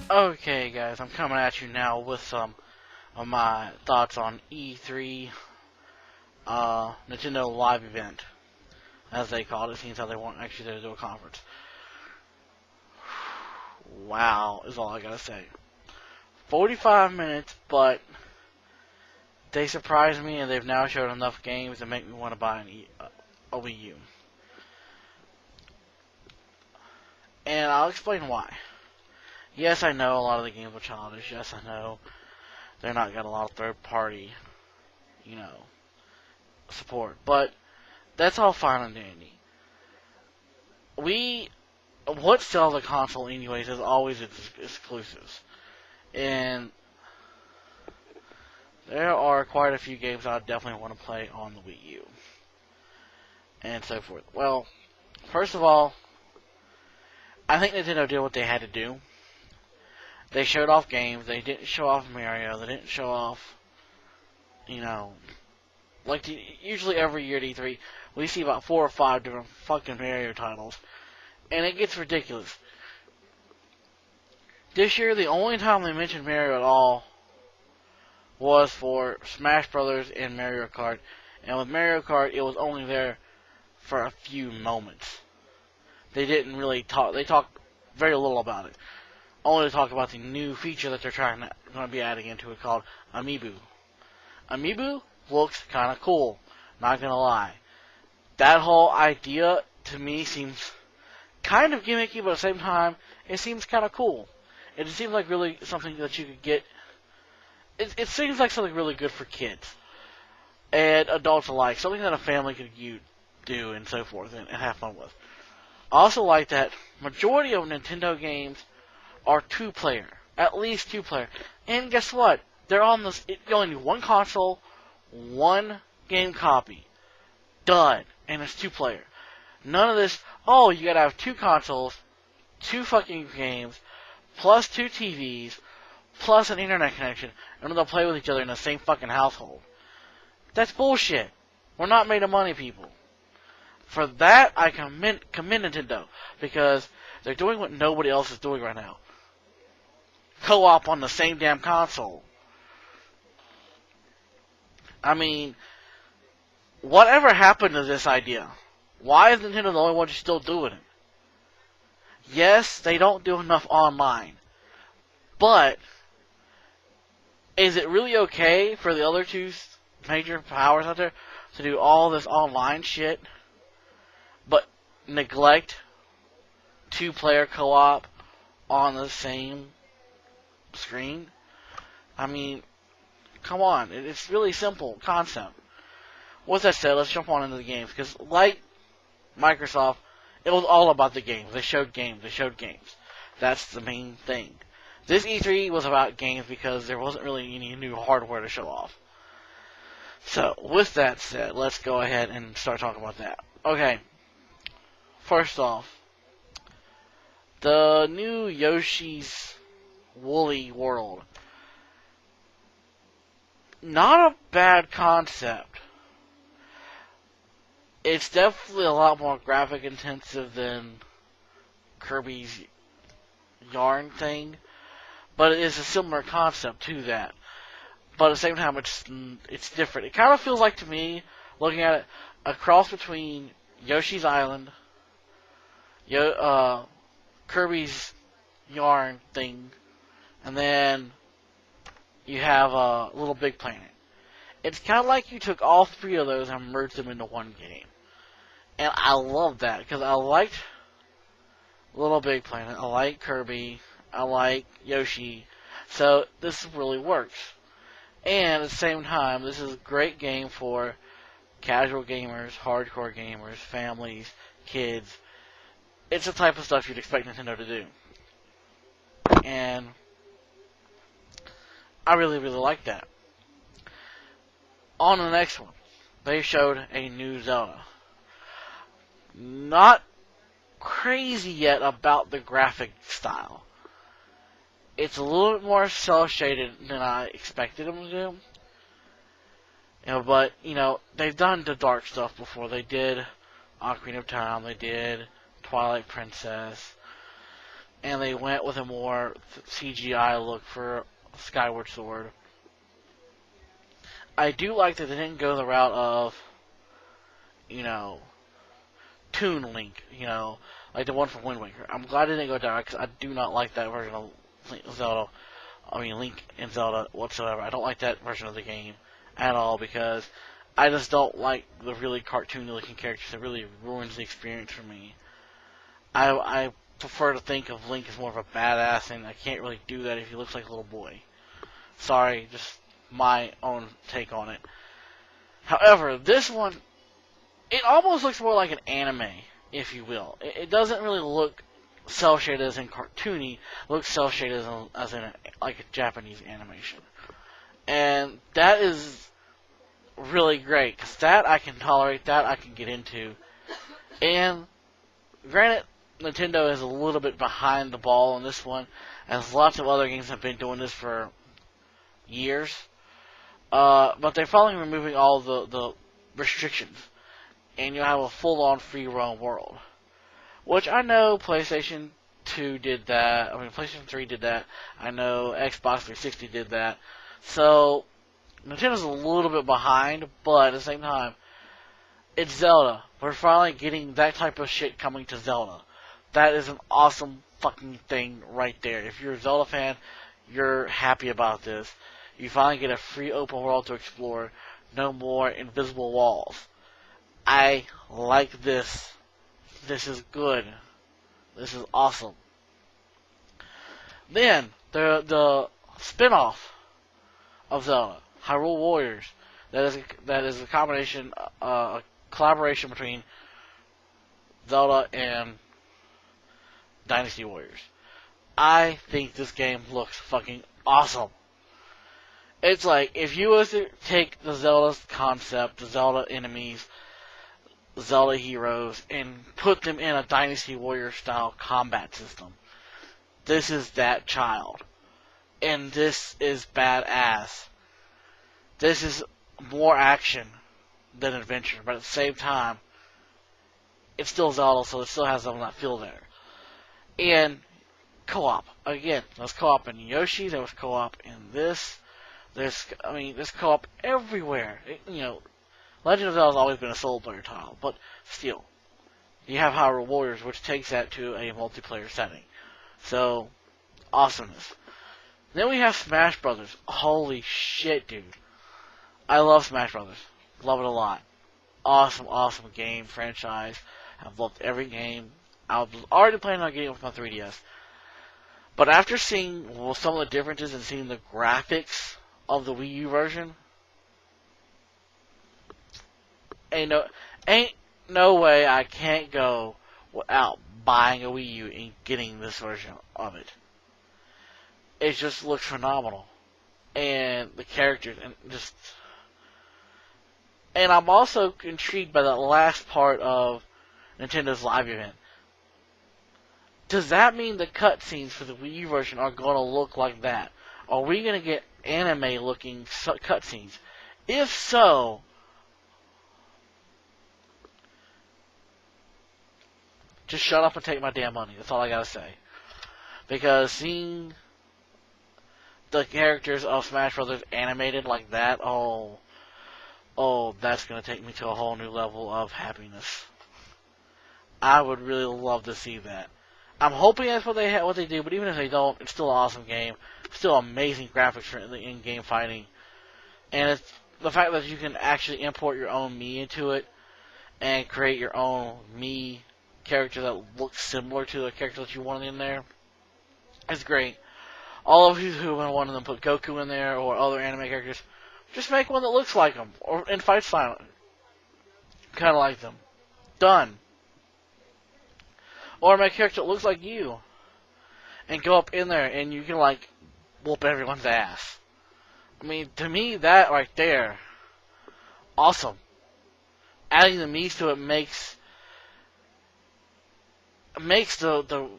Okay, guys, I'm coming at you now with some of my thoughts on E3, Nintendo Live Event, as they called it, seems how they weren't actually there to do a conference. Wow, is all I gotta say. 45 minutes, but they surprised me, and they've now showed enough games to make me want to buy a Wii U. And I'll explain why. Yes, I know a lot of the games were childish. Yes, I know they're not got a lot of third-party, you know, support. But that's all fine and dandy. What sells a console anyways is always its exclusives. And there are quite a few games I definitely want to play on the Wii U. And so forth. Well, first of all, I think Nintendo did what they had to do. They showed off games. They didn't show off Mario. They didn't show off, like usually every year at E3, we see about 4 or 5 different fucking Mario titles. And it gets ridiculous. This year, the only time they mentioned Mario at all was for Smash Brothers and Mario Kart. And with Mario Kart, it was only there for a few moments. They didn't really talk. They talked very little about it. Only to talk about the new feature that they're going to be adding into it called Amiibo. Amiibo looks kind of cool. Not gonna lie. That whole idea to me seems kind of gimmicky, but at the same time, it seems kind of cool. It seems like really something that you could get. It seems like something really good for kids and adults alike. Something that a family could do and so forth and have fun with. I also like that majority of Nintendo games are 2-player, at least 2-player. And guess what? They're on this. You only need one console, one game copy, done, and it's 2-player. None of this. Oh, you gotta have 2 consoles, 2 fucking games, plus 2 TVs, plus an internet connection, and they'll play with each other in the same fucking household. That's bullshit. We're not made of money, people. For that, I commend Nintendo, because they're doing what nobody else is doing right now. Co-op on the same damn console. I mean, whatever happened to this idea? Why is Nintendo the only one who's still doing it? Yes, they don't do enough online. But, is it really okay for the other 2 major powers out there to do all this online shit, but neglect 2-player co-op on the same screen? I mean, come on. It's really simple concept. With that said, let's jump on into the games. Because like Microsoft, it was all about the games. They showed games. That's the main thing. This E3 was about games because there wasn't really any new hardware to show off. So, with that said, let's go ahead and start talking about that. Okay. First off, the new Yoshi's Woolly World. Not a bad concept. It's definitely a lot more graphic intensive than Kirby's Yarn thing, but it is a similar concept to that. But at the same time, it's different. It kind of feels like to me, looking at it, a cross between Yoshi's Island, Kirby's Yarn thing, and then you have a Little Big Planet. It's kind of like you took all 3 of those and merged them into one game. And I love that, because I liked Little Big Planet, I like Kirby, I like Yoshi, so this really works. And at the same time, this is a great game for casual gamers, hardcore gamers, families, kids. It's the type of stuff you'd expect Nintendo to do. And I really, really like that. On the next one, they showed a new Zelda. Not crazy yet about the graphic style. It's a little bit more cel-shaded than I expected them to do. But, they've done the dark stuff before. They did Ocarina of Time, they did Twilight Princess, and they went with a more CGI look for Skyward Sword. I do like that they didn't go the route of, you know, Toon Link, you know, like the one from Wind Waker. I'm glad they didn't go down because I do not like that version of Zelda. I mean, Link and Zelda whatsoever. I don't like that version of the game at all because I just don't like the really cartoony looking characters. It really ruins the experience for me. I prefer to think of Link as more of a badass, and I can't really do that if he looks like a little boy. Sorry, just my own take on it. However, this one, it almost looks more like an anime, if you will. It doesn't really look cel-shaded as in cartoony. It looks cel-shaded as in like a Japanese animation. And that is really great, because that I can tolerate, that I can get into. And granted, Nintendo is a little bit behind the ball on this one, as lots of other games have been doing this for years. But they're finally removing all the restrictions, and you'll have a full-on free-roam world. Which I know PlayStation 2 did that, I mean PlayStation 3 did that, I know Xbox 360 did that. So, Nintendo's a little bit behind, but at the same time, it's Zelda. We're finally getting that type of shit coming to Zelda. That is an awesome fucking thing right there. If you're a Zelda fan, you're happy about this. You finally get a free open world to explore. No more invisible walls. I like this. This is good. This is awesome. Then, the spin-off of Zelda, Hyrule Warriors. That is a combination, a collaboration between Zelda and Dynasty Warriors. I think this game looks fucking awesome. It's like, if you was to take the Zelda concept, the Zelda enemies, Zelda heroes, and put them in a Dynasty Warrior style combat system, this is that child. And this is badass. This is more action than adventure, but at the same time, it's still Zelda, so it still has some of that feel there. And co-op. Again, there's co-op in Yoshi, there was co-op in this. There's co-op everywhere. Legend of Zelda has always been a solo player title, but still. You have Hyrule Warriors, which takes that to a multiplayer setting. So, awesomeness. Then we have Smash Brothers. Holy shit, dude. I love Smash Brothers. Love it a lot. Awesome, awesome game, franchise. I've loved every game. I was already planning on getting it with my 3DS. But after seeing some of the differences and seeing the graphics of the Wii U version, ain't no way I can't go without buying a Wii U and getting this version of it. It just looks phenomenal. And the characters, and I'm also intrigued by the last part of Nintendo's live event. Does that mean the cutscenes for the Wii U version are going to look like that? Are we going to get anime-looking cutscenes? If so, just shut up and take my damn money. That's all I gotta say. Because seeing the characters of Smash Brothers animated like that, oh, that's gonna take me to a whole new level of happiness. I would really love to see that. I'm hoping that's what they do, but even if they don't, it's still an awesome game. Still amazing graphics for the in-game fighting. And it's the fact that you can actually import your own Mii into it and create your own Mii character that looks similar to the character that you wanted in there. It's great. All of you who wanted them put Goku in there or other anime characters, just make one that looks like them and fights silent, kind of like them. Done. Or make a character that looks like you and go up in there and you can like whoop everyone's ass. I mean, to me, that right there, awesome. Adding the Mii's to it makes the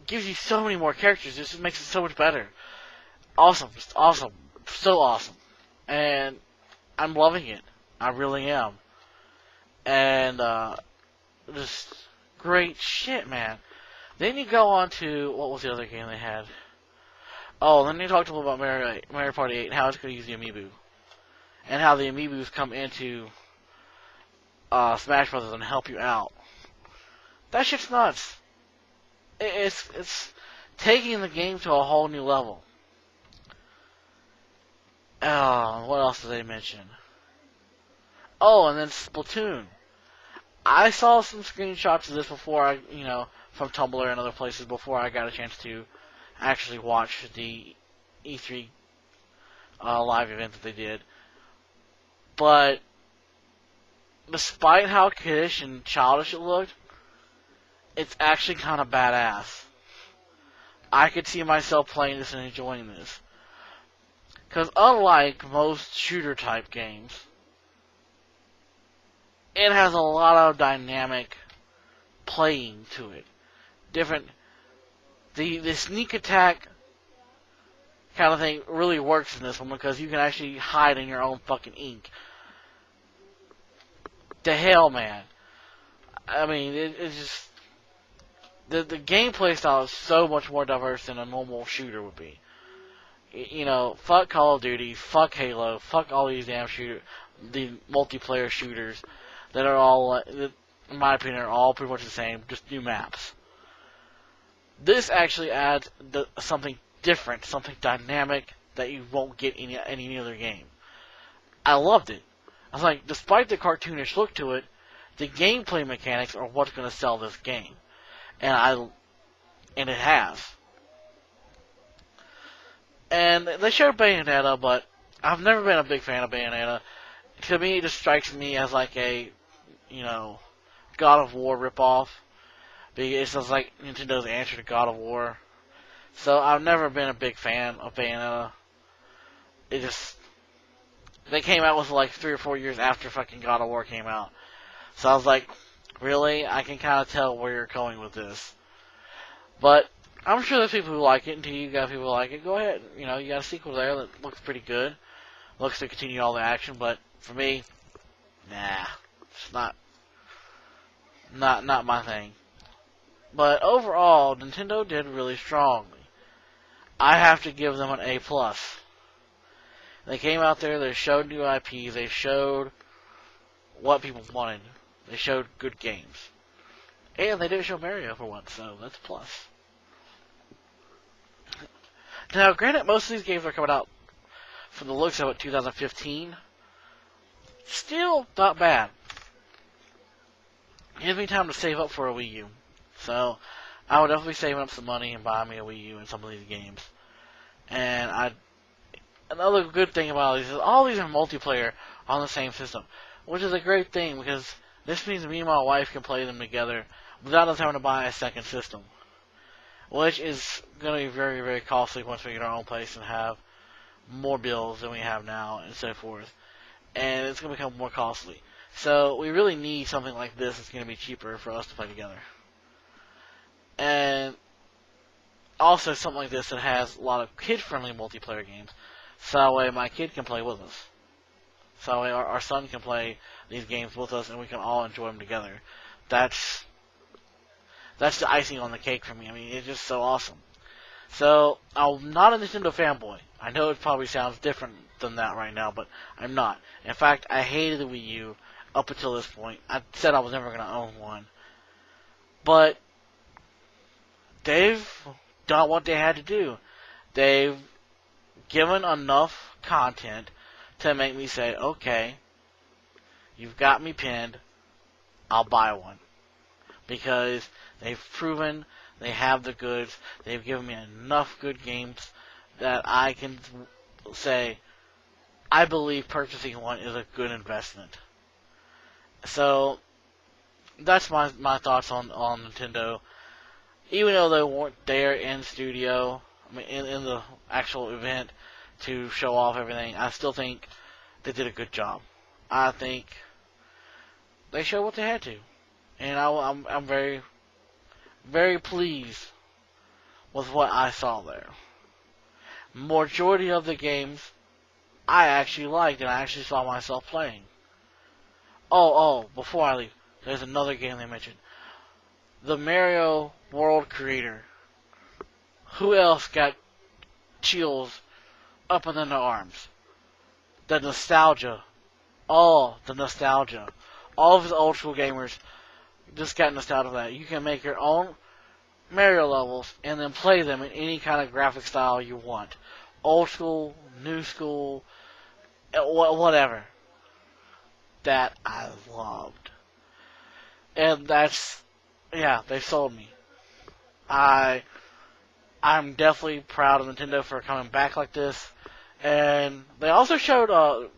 gives you so many more characters. It just makes it so much better. Awesome, just awesome, so awesome, and I'm loving it. I really am. And just great shit, man. Then you go on to, what was the other game they had? Oh, then you talked a little about Mario Party 8 and how it's going to use the amiibo. And how the amiibos come into Smash Bros. And help you out. That shit's nuts. It's taking the game to a whole new level. What else did they mention? Oh, and then Splatoon. I saw some screenshots of this before from Tumblr and other places before I got a chance to actually watch the E3 live event that they did. But despite how kiddish and childish it looked, it's actually kind of badass. I could see myself playing this and enjoying this. Because unlike most shooter type games, it has a lot of dynamic playing to it. The sneak attack kind of thing really works in this one because you can actually hide in your own fucking ink. The hell, man. I mean, it's just... The gameplay style is so much more diverse than a normal shooter would be. Fuck Call of Duty, fuck Halo, fuck all these damn the multiplayer shooters that are all, in my opinion, are all pretty much the same, just new maps. This actually adds something different, something dynamic that you won't get in any other game. I loved it. I was like, despite the cartoonish look to it, the gameplay mechanics are what's going to sell this game. And it has. And they showed Bayonetta, but I've never been a big fan of Bayonetta. To me, it just strikes me as like a, God of War ripoff. It's just like Nintendo's answer to God of War. So I've never been a big fan of Bayonetta. They came out with like 3 or 4 years after fucking God of War came out. So I was like, really? I can kind of tell where you're going with this. But I'm sure there's people who like it, and to you guys people who like it, go ahead. You got a sequel there that looks pretty good. Looks to continue all the action, but for me, nah. It's not my thing. But overall, Nintendo did really strongly. I have to give them an A+. They came out there, they showed new IPs, they showed what people wanted. They showed good games. And they didn't show Mario for once, so that's a plus. Now, granted, most of these games are coming out, from the looks of it, 2015. Still not bad. Gives me time to save up for a Wii U. So, I would definitely be saving up some money and buying me a Wii U and some of these games. And another good thing about these is all these are multiplayer on the same system, which is a great thing because this means me and my wife can play them together without us having to buy a second system, which is going to be very, very costly once we get our own place and have more bills than we have now and so forth. And it's going to become more costly. So we really need something like this that's going to be cheaper for us to play together. And also something like this that has a lot of kid-friendly multiplayer games. So that way my kid can play with us. So that way our son can play these games with us and we can all enjoy them together. That's the icing on the cake for me. I mean, it's just so awesome. So, I'm not a Nintendo fanboy. I know it probably sounds different than that right now, but I'm not. In fact, I hated the Wii U up until this point. I said I was never going to own one. But they've done what they had to do. They've given enough content to make me say, okay, you've got me pinned, I'll buy one. Because they've proven they have the goods. They've given me enough good games that I can say I believe purchasing one is a good investment. So that's my thoughts on Nintendo. Even though they weren't there in studio, I mean in the actual event to show off everything, I still think they did a good job. I think they showed what they had to. And I'm very, very pleased with what I saw there. Majority of the games I actually liked and I actually saw myself playing. Oh, before I leave, there's another game they mentioned. the Mario world creator. Who else got chills up and in their arms? The nostalgia. The nostalgia. All of his old school gamers just got nostalgia for that. You can make your own Mario levels and then play them in any kind of graphic style you want. Old school, new school, whatever. That I loved. And that's, yeah, they sold me. I'm definitely proud of Nintendo for coming back like this. And they also showed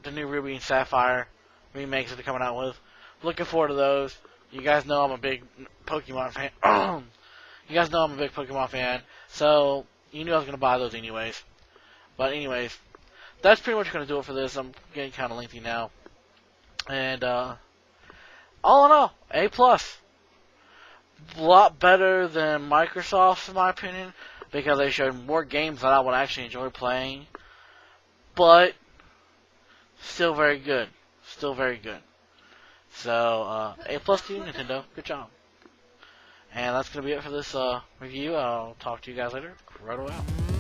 the new Ruby and Sapphire remakes that they're coming out with. Looking forward to those. You guys know I'm a big Pokemon fan. You guys know I'm a big Pokemon fan, so you knew I was going to buy those anyways. But anyways, that's pretty much going to do it for this. I'm getting kind of lengthy now. And all in all, A+. A lot better than Microsoft's, in my opinion, because they showed more games that I would actually enjoy playing. But still very good. Still very good. So, A+ to you, Nintendo. Good job. And that's going to be it for this review. I'll talk to you guys later. Corrado out.